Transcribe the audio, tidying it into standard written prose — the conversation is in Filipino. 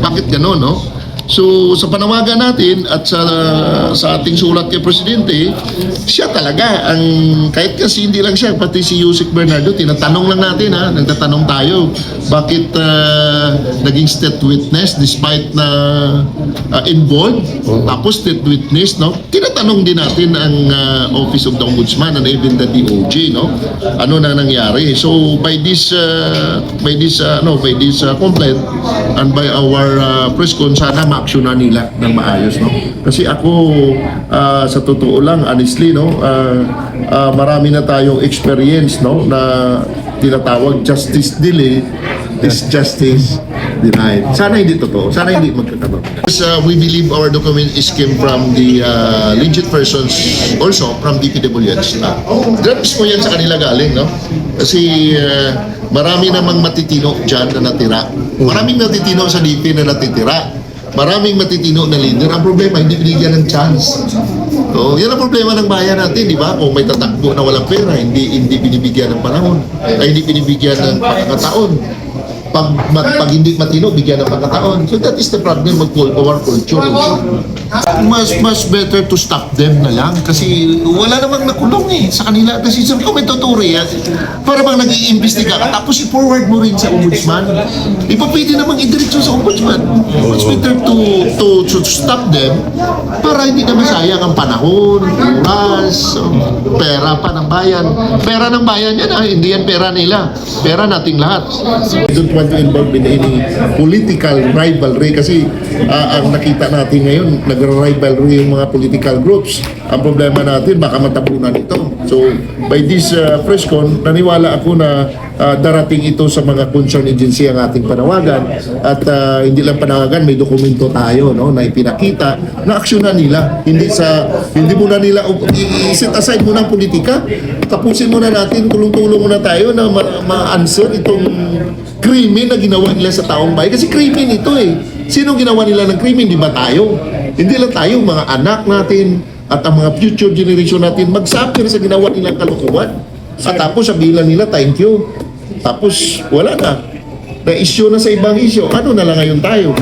Bakit gano'n, no? So, sa panawagan natin at sa ating sulat kay Presidente, siya talaga ang, kahit kasi hindi lang siya, pati si Yusek Bernardo, tinatanong lang natin, ha? Nagtatanong tayo, bakit naging state witness despite na involved, tapos state witness, no? Tinatanong din natin ang Office of the Ombudsman and even the DOJ, no? Ano na nangyari. So, by this complaint and by our press con, sana ma-actionan nila ng maayos, no? Kasi ako sa totoo lang, honestly, no, marami na tayong experience, no, na tinatawag justice delay is justice denied. Sana hindi totoo, sana hindi magkakaroon. We believe our document is came from the legit persons, also from DPWH. Grabs mo yan sa kanila galing, no? Kasi marami namang matitino dyan na natira. Maraming matitino sa DP na natitira. Maraming matitino na leader. Ang problema, hindi binigyan ng chance. So, yan ang problema ng bayan natin, di ba? Kung may tatakbo na walang pera, hindi binibigyan ng panahon, ay hindi binibigyan ng pagkakataon. Pag hindi matino, bigyan ng pagkakataon. So that is the problem of our culture. Mas better to stop them na lang kasi wala namang nakulong sa kanila. Kasi kung may tuturi yan, para bang nag-iimbestiga ka, tapos i-forward mo rin sa ombudsman. Di pa pwede namang i-diretso sa ombudsman. It's better to stop them para hindi na masayang ang panahon, oras, pera pa ng bayan. Pera ng bayan yan, hindi yan pera nila. Pera nating lahat. I don't want to involve in any political rivalry kasi ang nakita natin ngayon, nag-rivalry yung mga political groups. Ang problema natin, baka matabunan ito. So, by this press con, naniwala ako na darating ito sa mga concerned agency ang ating panawagan at hindi lang panawagan, may dokumento tayo, no, na ipinakita na aksyonan nila. Hindi muna nila i-set aside muna ang politika. Tapusin muna natin, tulong-tulong muna tayo na ma-answer itong krimen na ginawa nila sa taong bayan. Kasi krimen ito Sino ginawa nila ng krimen? Di ba tayo? Hindi lang tayo, mga anak natin at ang mga future generation natin magsuffer sa ginawa nilang kalokohan. At tapos sabihin lang nila, thank you. Tapos wala na. Na-issue na sa ibang issue. Ano na lang ngayon tayo?